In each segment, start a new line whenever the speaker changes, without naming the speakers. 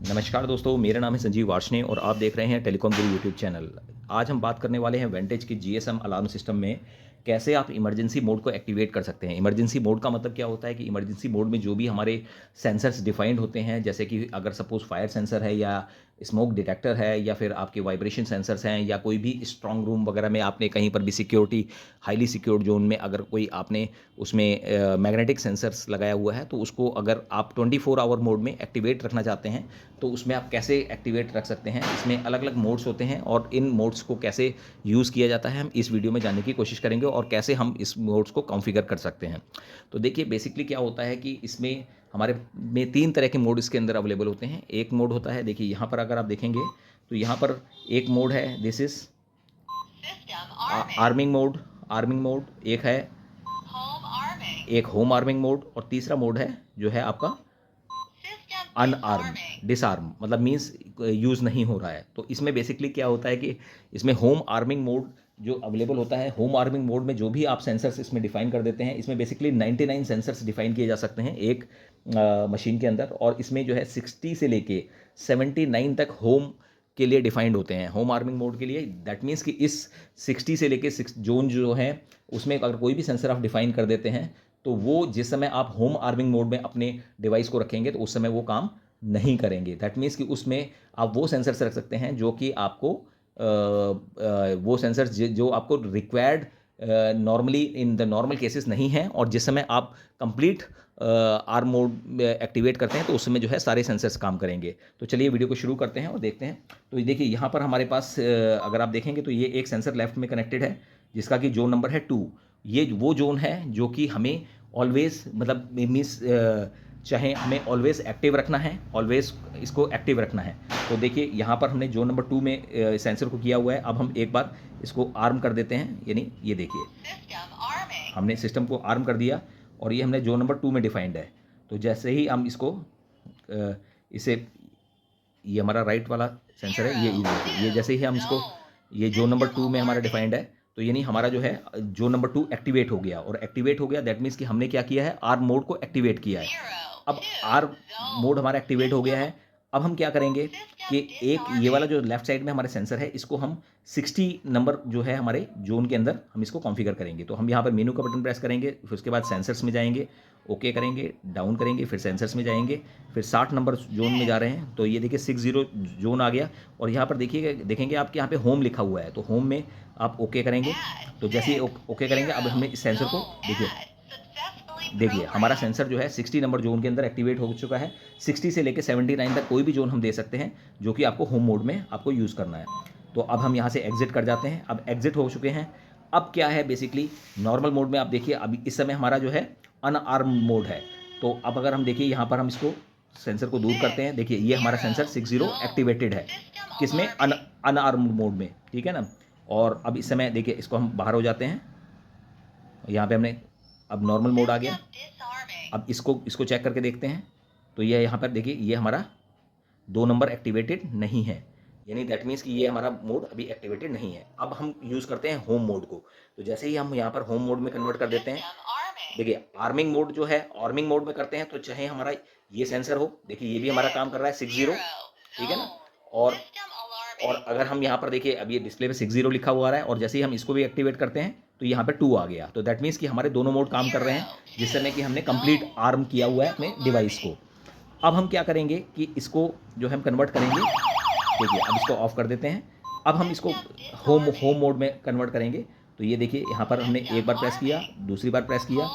नमस्कार दोस्तों, मेरा नाम है संजीव वार्ष्णेय और आप देख रहे हैं टेलीकॉम गुरु यूट्यूब चैनल। आज हम बात करने वाले हैं वेंटेज के जीएसएम अलार्म सिस्टम में कैसे आप इमरजेंसी मोड को एक्टिवेट कर सकते हैं। इमरजेंसी मोड का मतलब क्या होता है कि इमरजेंसी मोड में जो भी हमारे सेंसर्स डिफाइंड होते हैं, जैसे कि अगर सपोज फायर सेंसर है या स्मोक डिटेक्टर है या फिर आपके वाइब्रेशन सेंसर्स हैं या कोई भी स्ट्रांग रूम वगैरह में आपने कहीं पर भी सिक्योरिटी हाईली सिक्योर्ड जोन में अगर कोई आपने उसमें मैग्नेटिक सेंसर्स लगाया हुआ है, तो उसको अगर आप 24 आवर मोड में एक्टिवेट रखना चाहते हैं तो उसमें आप कैसे एक्टिवेट रख सकते हैं। इसमें अलग अलग मोड्स होते हैं और इन मोड्स को कैसे यूज़ किया जाता है हम इस वीडियो में जानने की कोशिश करेंगे और कैसे हम इस मोड्स को कॉन्फ़िगर कर सकते हैं। तो देखिए बेसिकली क्या होता है कि इसमें हमारे में 3 तरह के मोड इसके अंदर अवेलेबल होते हैं। एक मोड होता है, देखिए यहाँ पर अगर आप देखेंगे तो यहाँ पर एक मोड है, this is arming mode. Arming mode एक है, एक होम आर्मिंग मोड और तीसरा मोड है जो है आपका अनआर्म, डिसआर्म, मतलब मीन्स यूज़ नहीं हो रहा है। तो इसमें बेसिकली क्या होता है कि इसमें होम आर्मिंग मोड जो अवेलेबल होता है, होम आर्मिंग मोड में जो भी आप सेंसर्स इसमें डिफाइन कर देते हैं, इसमें बेसिकली 99 सेंसर्स डिफाइन किए जा सकते हैं एक मशीन के अंदर, और इसमें जो है 60 से लेके 79 तक होम के लिए डिफाइंड होते हैं होम आर्मिंग मोड के लिए। दैट मीन्स कि इस 60 से लेके 6 जोन जो है उसमें अगर कोई भी सेंसर आप डिफाइन कर देते हैं तो वो जिस समय आप होम आर्मिंग मोड में अपने डिवाइस को रखेंगे तो उस समय वो काम नहीं करेंगे। दैट मीन्स कि उसमें आप वो सेंसर्स रख सकते हैं जो कि आपको वो सेंसर्स जो आपको required normally in the normal cases नहीं हैं, और जिस समय आप कंप्लीट आर्म मोड एक्टिवेट करते हैं तो उस समय जो है सारे सेंसर्स काम करेंगे। तो चलिए वीडियो को शुरू करते हैं और देखते हैं। तो ये देखिए यहाँ पर हमारे पास अगर आप देखेंगे तो ये एक सेंसर लेफ्ट में कनेक्टेड है जिसका कि जोन नंबर है 2। ये वो जोन है जो कि हमें ऑलवेज मतलब मीन्स चाहे हमें ऑलवेज एक्टिव रखना है, ऑलवेज इसको एक्टिव रखना है। तो देखिए यहाँ पर हमने जोन नंबर 2 में सेंसर को किया हुआ है। अब हम एक बार इसको आर्म कर देते हैं, यानी ये देखिए हमने सिस्टम को आर्म कर दिया और ये हमने जोन नंबर 2 में डिफाइंड है। तो जैसे ही हम इसको इसे, ये हमारा राइट वाला सेंसर है, ये जैसे ही हम इसको, ये जोन नंबर 2 में हमारा डिफाइंड है, तो यानी हमारा जो है जोन नंबर 2 एक्टिवेट हो गया। और एक्टिवेट हो गया दैट मीन्स कि हमने क्या किया है, आर्म मोड को एक्टिवेट किया है। अब आर्म मोड हमारा एक्टिवेट हो गया है। अब हम क्या करेंगे कि एक ये वाला जो लेफ्ट साइड में हमारे सेंसर है इसको हम 60 नंबर जो है हमारे जोन के अंदर हम इसको कॉन्फ़िगर करेंगे। तो हम यहाँ पर मेनू का बटन प्रेस करेंगे, फिर उसके बाद सेंसर्स में जाएंगे, ओके करेंगे, डाउन करेंगे, फिर सेंसर्स में जाएंगे, फिर 60 नंबर जोन में जा रहे हैं। तो ये देखिए 60 जोन आ गया और यहाँ पर देखिए देखेंगे आपके यहाँ पे होम लिखा हुआ है, तो होम में आप ओके करेंगे। तो जैसे ही ओके करेंगे अब हमें इस सेंसर को देखिए हमारा सेंसर जो है 60 नंबर जोन के अंदर एक्टिवेट हो चुका है। 60 से लेकर 79 तक कोई भी जोन हम दे सकते हैं जो कि आपको होम मोड में आपको यूज़ करना है। तो अब हम यहाँ से एग्जिट कर जाते हैं। अब एग्जिट हो चुके हैं। अब क्या है बेसिकली नॉर्मल मोड में आप देखिए अभी इस समय हमारा जो है अनआर्म मोड है। तो अब अगर हम देखिए यहाँ पर हम इसको सेंसर को दूर करते हैं, देखिए ये हमारा सेंसर 60 एक्टिवेटेड है, किसमें, अनआर्म मोड में, ठीक है ना। और अब इस समय देखिए इसको हम बाहर हो जाते हैं, यहाँ पे हमने अब नॉर्मल मोड आ गया। अब इसको चेक करके देखते हैं। तो ये यहाँ पर देखिए ये हमारा 2 नंबर एक्टिवेटेड नहीं है, यानी दैट मीन्स कि ये हमारा मोड अभी एक्टिवेटेड नहीं है। अब हम यूज़ करते हैं होम मोड को। तो जैसे ही हम यहाँ पर होम मोड में कन्वर्ट कर देते हैं, देखिए आर्मिंग मोड जो है आर्मिंग मोड में करते हैं, तो चाहे हमारा ये सेंसर हो, देखिए ये भी हमारा काम कर रहा है 60, ठीक है ना। और अगर हम यहाँ पर देखिए अब ये डिस्प्ले पे 60 लिखा हुआ आ रहा है और जैसे ही हम इसको भी एक्टिवेट करते हैं तो यहाँ पे 2 आ गया। तो दैट मीन्स कि हमारे दोनों मोड काम कर रहे हैं जिस समय कि हमने कंप्लीट आर्म किया हुआ है अपने डिवाइस को। अब हम क्या करेंगे कि इसको जो हम कन्वर्ट करेंगे, देखिए अब इसको ऑफ कर देते हैं। अब हम इसको होम मोड में कन्वर्ट करेंगे। तो ये देखिए यहाँ पर हमने एक बार प्रेस किया, दूसरी बार प्रेस किया,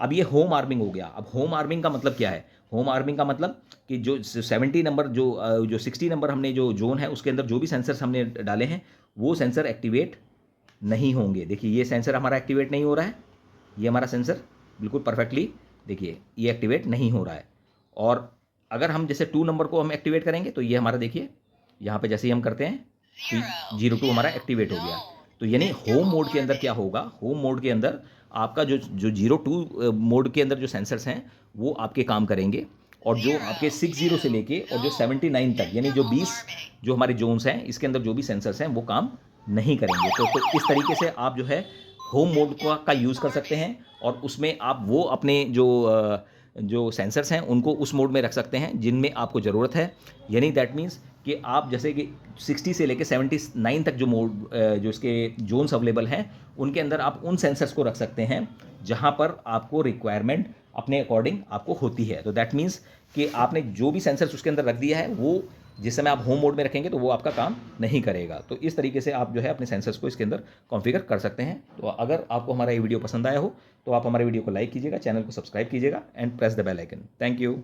अब ये होम आर्मिंग हो गया। अब होम आर्मिंग का मतलब क्या है, होम आर्मिंग का मतलब कि जो 70 नंबर जो 60 नंबर हमने जो जोन है उसके अंदर जो भी सेंसर्स हमने डाले हैं वो सेंसर एक्टिवेट नहीं होंगे। देखिए ये सेंसर हमारा एक्टिवेट नहीं हो रहा है, ये हमारा सेंसर बिल्कुल परफेक्टली देखिए ये एक्टिवेट नहीं हो रहा है। और अगर हम जैसे 2 नंबर को हम एक्टिवेट करेंगे तो ये हमारा देखिए यहाँ पे जैसे ही हम करते हैं तो 02 हमारा एक्टिवेट हो गया। तो यानी होम मोड के अंदर क्या होगा, होम मोड के अंदर आपका जो जो 02 मोड के अंदर जो सेंसर्स हैं वो आपके काम करेंगे, और जो आपके 60 से लेके और जो 79 तक यानी जो 20 जो हमारे जोन्स हैं इसके अंदर जो भी सेंसर्स हैं वो काम नहीं करेंगे। तो इस तरीके से आप जो है होम मोड का यूज़ कर सकते हैं और उसमें आप वो अपने जो जो सेंसर्स हैं उनको उस मोड में रख सकते हैं जिनमें आपको ज़रूरत है। यानी दैट मीन्स कि आप जैसे कि 60 से लेके 79 तक जो मोड जो इसके जोन्स अवेलेबल हैं उनके अंदर आप उन सेंसर्स को रख सकते हैं जहाँ पर आपको रिक्वायरमेंट अपने अकॉर्डिंग आपको होती है। तो दैट मीन्स कि आपने जो भी सेंसर्स उसके अंदर रख दिया है वो जिस समय आप होम मोड में रखेंगे तो वो आपका काम नहीं करेगा। तो इस तरीके से आप जो है अपने सेंसर्स को इसके अंदर कॉन्फ़िगर कर सकते हैं। तो अगर आपको हमारा ये वीडियो पसंद आया हो तो आप हमारे वीडियो को लाइक कीजिएगा, चैनल को सब्सक्राइब कीजिएगा and press the bell icon. Thank you.